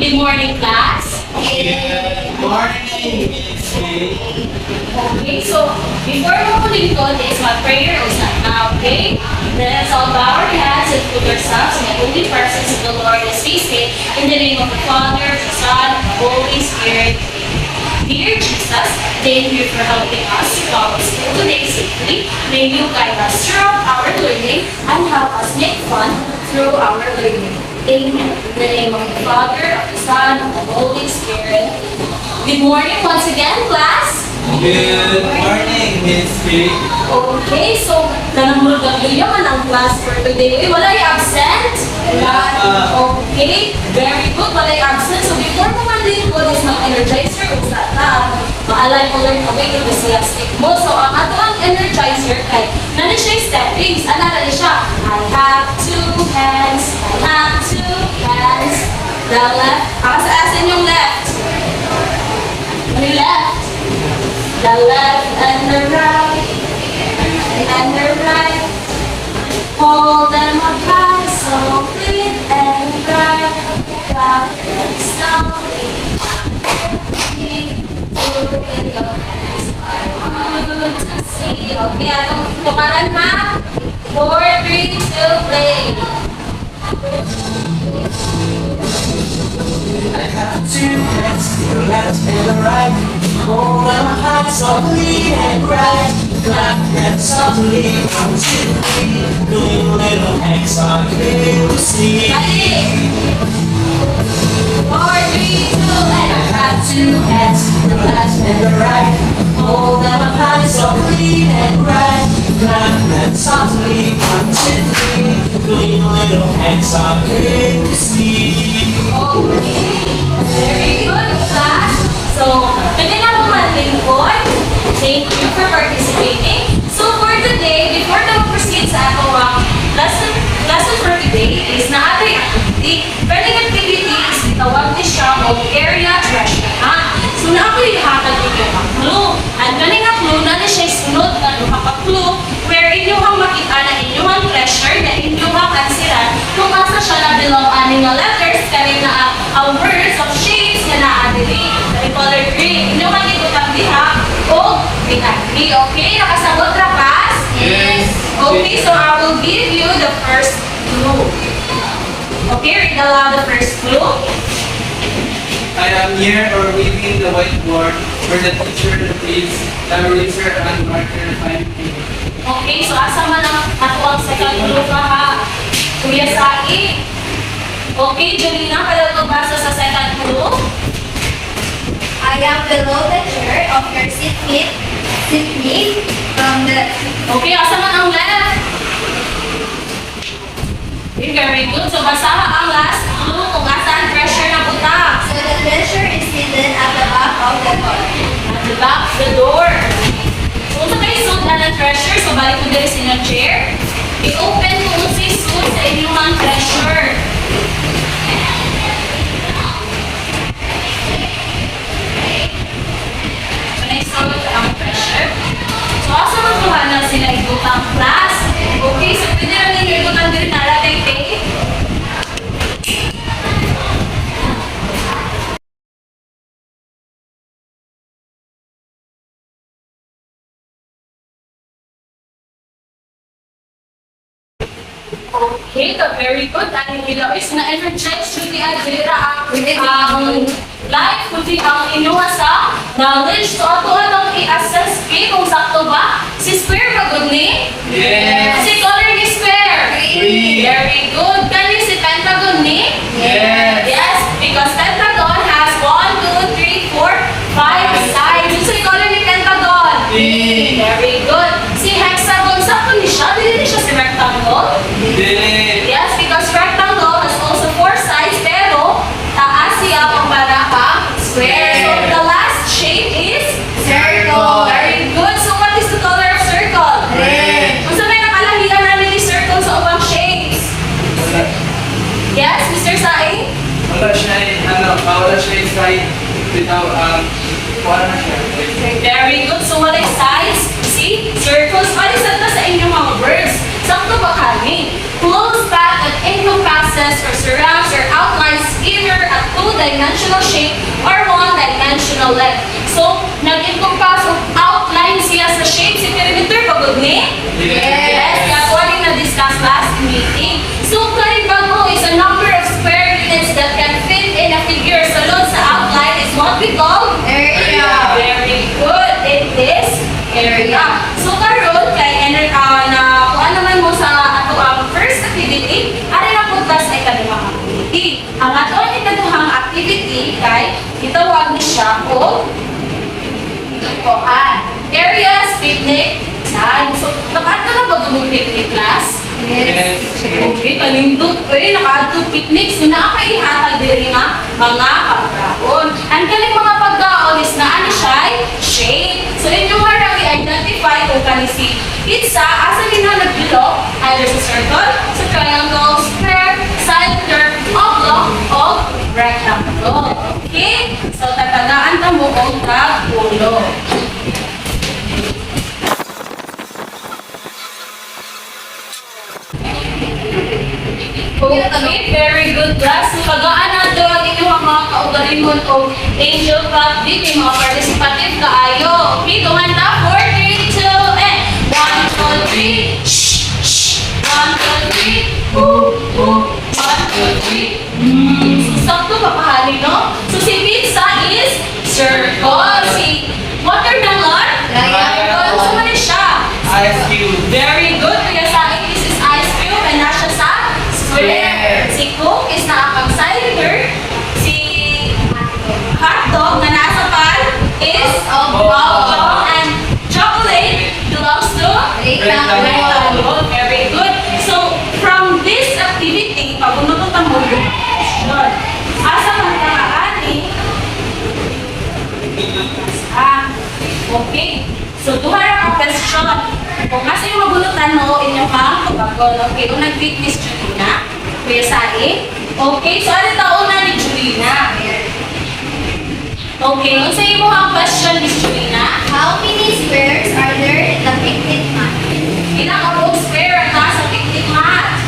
Good morning, class. Good morning, Miss Kay. Okay, so before we go is my prayer is not now, okay? Let us all bow our heads and put ourselves in the holy presence of the Lord as we say, in the name of the Father, the Son, and the Holy Spirit. Dear Jesus, thank you for helping us to follow school today safely. May you guide us throughout our learning and help us make fun through our learning. Amen. In the name of the Father, of the Son, and the Holy Spirit. Good morning once again, class. Good morning, Miss Kay. Okay, so nanamulog naman ang class for today. Walay absent? Okay, very good. Walay absent. So before naman din ko is mag-energizer o sa maalay ko learn away enthusiastic mo. So ang ato ang energizer kay nani siya steppings. Alala niya siya. I have two hands. I have two hands. The left. Asan yung left? Ano yung left? The left and the right, and the right. Hold them up high, so clean and bright. Clap them slowly. Look at your hands, are good to see. Okay, anong tumaran ha? 4, 3, 2, play. I have two hands, the left and the right. Hold them high, softly and bright. Clap them softly, 1, 2, 3. Doing little hands are clear to see. Balik. 4, 3, 2, I and have two hands, the left and the right. Hold them high, softly and bright. Clap them softly, 1, 2, 3. Doing little hands are clear to see. okay. Very good, class. So, pwede na mo maglingkod. Thank you for participating. So, for today, before na proceed sa ato ang lesson for today is na ating activity. Pwedeng activity is itawag ni siya o area restaurant. So, na ako ihatag ninyo ang clue. At galing ang clue na siya sunod na clue where inyong makita na inyong treasure na inyong ansiran kung asa siya na below aning letters kanina ang words of shapes na naadili. Color green. Inyong magigutang diha o binagri. Okay? Nakasagot na pass? Yes. Okay, so I will give you the first clue. Okay, read aloud the first clue. I am near or reading the whiteboard where the teacher reads the eraser and marker time. Okay, so asa man ang ato ang second clue ka ha? Kuya Saki. Okay, Julina, kada ito basa sa second clue? I am below the chair of your seatmate from the Okay, asa man ang left? Okay, very good. So basaha ang last clue kung asa ang treasure na butang. so the treasure is hidden at the back of the door. At the back of the door. So sa kayo suit na ng treasure, so balik mo dito sa inyong chair. I-open mo sa suit sa inyong treasure. So next suit ang treasure. So asa magkuha na sila ibutang class. Okay, so pwede lang ninyo ibutang din nalatay tape. Okay, very good. Dahil nila is na-energize yung niadira ang life, kundi ang inuha sa knowledge. So, ato anong i-assess kung sakto ba? Si Square ba good ni? Yes. Si color ni Square? Green. Very good. Kani si Pentagon ni? Yes. Yes, because Pentagon has 1, 2, 3, 4, 5 sides. So, si color ni Pentagon? Green. Very good. Si Hexagon, sakto ni siya? Dili siya si Rectangle? Dili. Yes, because rectangle has also 4 sides, pero taas siya pang para kang square. So the last shape is Circle. Very good. So what is the color of circle? Red. Kung sa may nakalahian namin ni circle sa ubang shapes. Wala. Yes, Mr. Sai? Wala siya wala siya side without wala na siya. Very good. So what is sides? See? Circles. Palisan na sa inyong mga words. Sakto ba kami? Close path that encompasses or surrounds or outlines either a two two-dimensional shape or one-dimensional length. So, nag-encompass of outline siya sa shape. Si perimeter, pagod ni? Yes. Kaya po aling na-discuss last meeting. So, kalibago is a number of square units that can fit in a figure. Salon sa outline is what we call Area. Very good. It is area. So, karon kay na kuha naman mo sa ato ang first activity, ari na puntas ay kaduhang activity. Ang ato ang ikaduhang activity kay itawag ni siya o areas picnic time. So, nakaadto na ba mo picnic class? Yes. Okay, kalindot ko eh, nakaadto picnic. So, nakakaihatag diri nga mga pagkaon. Ang kaling mga pagkaon is na ano siya? Shape. So, inyong harang i-identify kung kani si pizza, asa nila nag-belong, either sa circle, sa triangle, square, cylinder, oblong, o rectangle. Okay? So, tatagaan na mo ang tag-ulo. Okay, very good class. So, tagaan na ito ang inyong mga kaugalingon o angel clap din, yung mga participative kaayo. Okay, kumanta, 4, 3, 2, and 1, 2, 3, shh, shh, 1, 2, 3, woo, woo, 1, 2, 3, So, sakto papahali, no? So, si pizza is circle. Si watermelon, triangle. So, ano siya? Ice cube. Very good. Kaya sa akin, this is ice cube and nasa sa square. Si Coke is nakapag cylinder. Si hotdog na nasa pan is oblong. And chocolate belongs to rectangle. Very good. So, from this activity, pag-unod ang mo asa man ka ani? Okay. So, duha ang question. Kung asa yung mabunutan mo, inyong pang pagkakon. Okay, kung nag-pick Miss Julina, Kuya Sai. Okay, so ano taon na ni Julina? Okay, kung sa mo ang question, Miss Julina, How many squares are there in the picnic mat? ilang abong square ang nasa picnic mat?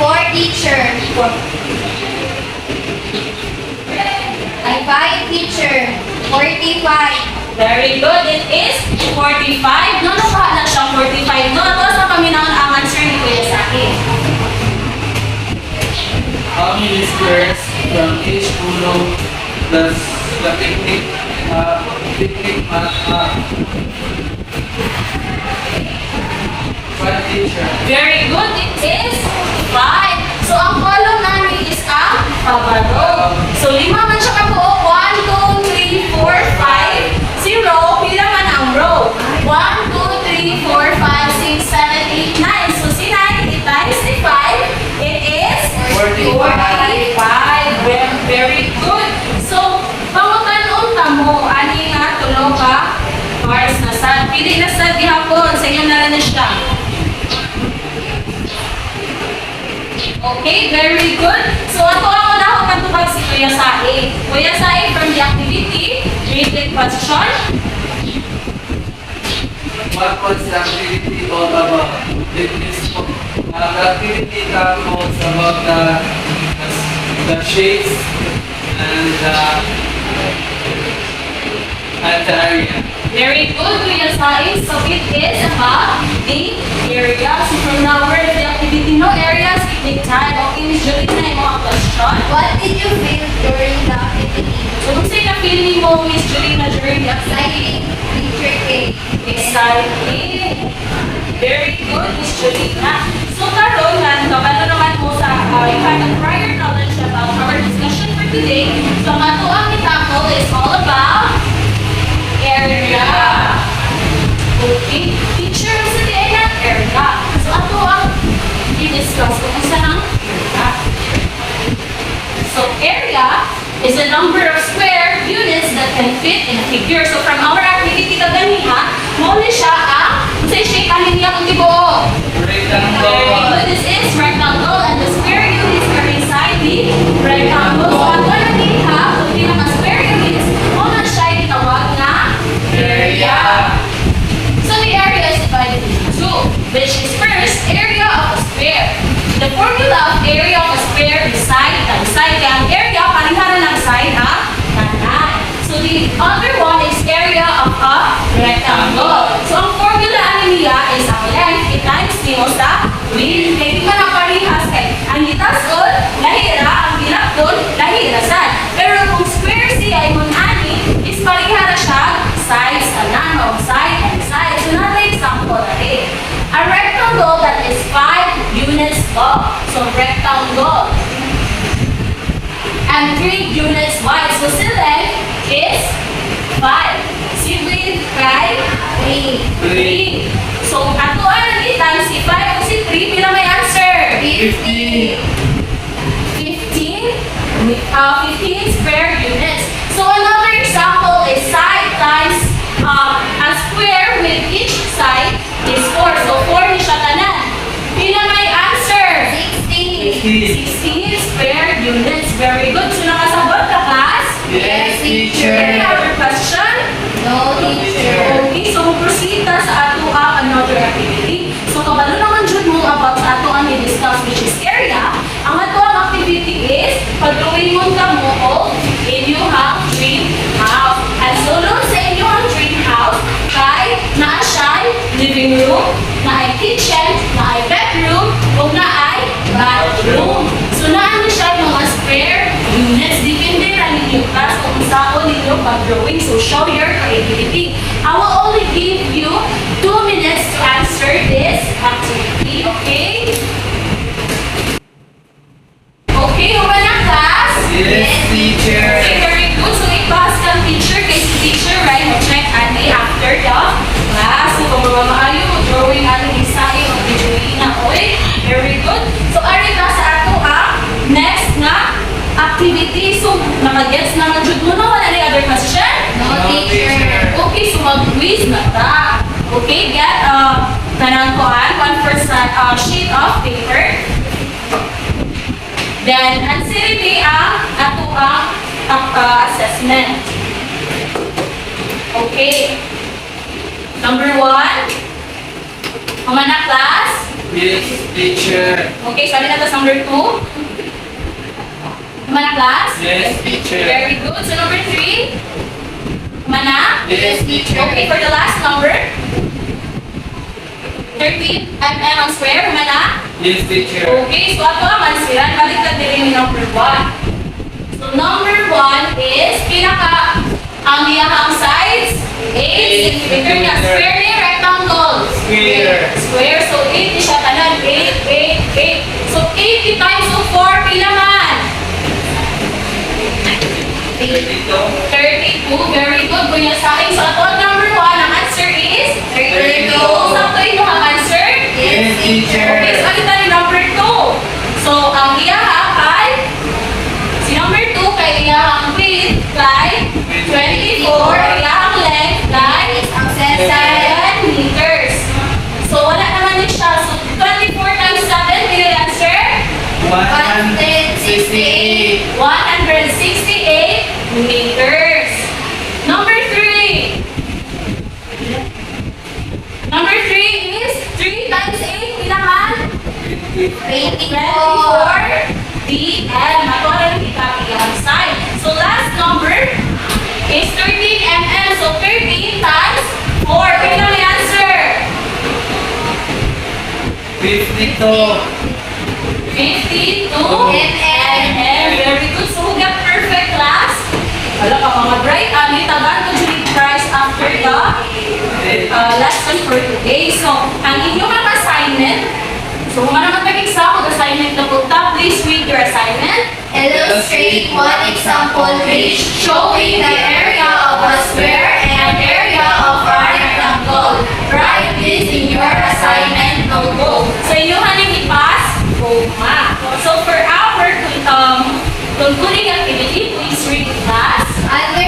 4, teacher. Ay, 5, teacher. 45. Very good. It is 45. No, napahala siyang 45. No, tapos na kami ng ang answer ni Kuya Sai. How many squares from each puno plus the picnic mat? One teacher. Very good. It is 5. So, ang column namin is ang pabaro. So, 5 man siya kabuo. 1, 2, 3, 4, 5. 0. Pila man ang row. 1, 2, 3, 4, 5, 6, 7, 8, 9. So, si 9, it times the 5. It is 45. 45. Very good. So, pangutan-on ta mo. Ani nga, tulong ka. Mars na sad. Pili na sad gihapon. Sa inyo na rin na siya. Okay, very good. So, ato ang una akong katubag si Kuya Sai. Kuya Sai, from the activity, read the question. What was the activity all about? The activity was about the shapes and the area. Very good, Kuya Sai. So, it is about the area. So, from now, where is the activity? No areas, picnic time. Okay, Miss Jolina, yung mga question. What did you feel during the activity? So, kung sa'yo na-feeling mo, Miss Jolina, during the Exciting. activity? Teacher K. Exciting. Very good, Miss Jolina. So, karon nga, kabalo naman mo sa you had a prior knowledge about our discussion for today. So, ang ato ang itackle is all about area. Okay. Teacher, sa diyan ang area. So, ato ang i-discuss kung saan ang area. So, area is a number of square units that can fit in a figure. So, from our activity kaganiha, mo ni siya ang sa shape anin niya kung tibuo. Very good. This is rectangle and the square units are inside the rectangle. So, ang kaganiha, kung pinaka-square units, mo na siya itawag na area. So, the area is divided into two, which is first, area of a square. The formula of area of a square is side times side. Kaya ang the other one is area of a rectangle. So, ang formula ani niya is ang length times nimo sa width. Kaya di man ang parehas kay ang gitas-on, lahira, ang gilapdon, lahira sad. Pero kung square siya, imong ani, is pareha na siya sides, tanan, o side and side. So, another example na a rectangle that is 5 units long. So, rectangle. And 3 units wide. So, the length is 5. Si width kay 3. So, ato ang times si 5 o si 3, pila may answer? 50. 15 square units. So, another example is side times a square with each side is 4. So, 4 ni siya tanan. Pila may answer? 16 square units. Very good. So, nakasabot ka, class? Yes, teacher. Any other question? No, teacher. Okay, so proceed ta sa ato ang another activity. So, kabalo naman dyan mo about sa ato ang i-discuss which is area. Ang ato ang activity is pag-drawing mo ka mo o inyong dream house. At sulod sa inyong dream house, kay naa siya living room, na ay kitchen, na ay bedroom, o na ay bathroom. So, naan na siya mga spare units. Depende na ninyo class kung saan ninyo pag-drawing. So, show your creativity. I will only give you 2 minutes to answer this activity, okay? Okay, huwag na class? Yes, teacher. Okay, very good. So, i-pass ka teacher kay si teacher, right? Check ani after the class. So, kung mamaayo, drawing ani isa yung drawing na, okay? Very good. So, ari ka sa ato next na activity. So, nakagets na jud mo na. Wala na other question? No, teacher. Okay, so mag-quiz na ta. Okay, get kanang kuan, 1% sheet of paper. Then, answer ni ang ato ang assessment. Okay. Number 1. Kumana class? Yes, teacher. Okay, sabi na tas number 2. Kumana class? Yes, teacher. Very good. So number 3. Kumana? Yes, teacher. Okay, for the last number. 13 mm ang square. Kumana? Yes, teacher. Okay, so ato ang mansiran. Balik ka din yung number 1. So number 1 is pinaka ang iyahang sides 8 cm niya. Square niya, rectangle. Square. Square. So 8 siya tanan. 8, 8, 8. So 80 times of 4, pila man? 32. Very good. Kunya sa akin. So ato ang number 1, ang answer is 32. Sakto ito ang answer? Yes, teacher. Okay, so kita ni number 2. So ang iyaha kay si number 2 kay iyahang width kay 24, iyahang length kay Ang 7 meters. So wala naman din siya. So 24 times 7, will you answer? 168. 168 meters. Number 3. Number 3 is 3 times 8, kailangan? 24 dm. Ako rin kita ang side. So last number is 13 mm. So 13 times 4. Kailan may answer? 52. 52 mm. Very good. So who got perfect class? Wala ka mga bright. Ang itaban ko dyan prize after the lesson for today. So, ang inyong mga assignment, so kung ano mag-exam, mag-assignment na po ta, please read your assignment. Illustrate one example which Showing the area of a square and area of a rectangle. Write this in your assignment notebook. So, inyong haning i-pass? ma. So, for our concluding activity, please read the class.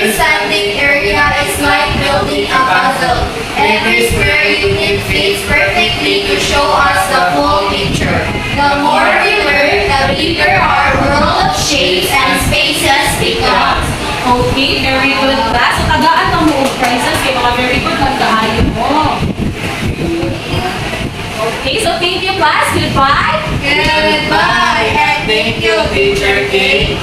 understanding area is like building a puzzle. Every square unit fits perfectly to show us the whole picture. The more we learn, the bigger our world of shapes and spaces becomes. Okay, very good class. So, tagaan ng mo prizes kay mga very good magkaayon mo. Okay, so thank you class. Goodbye. Goodbye and thank you, Teacher K.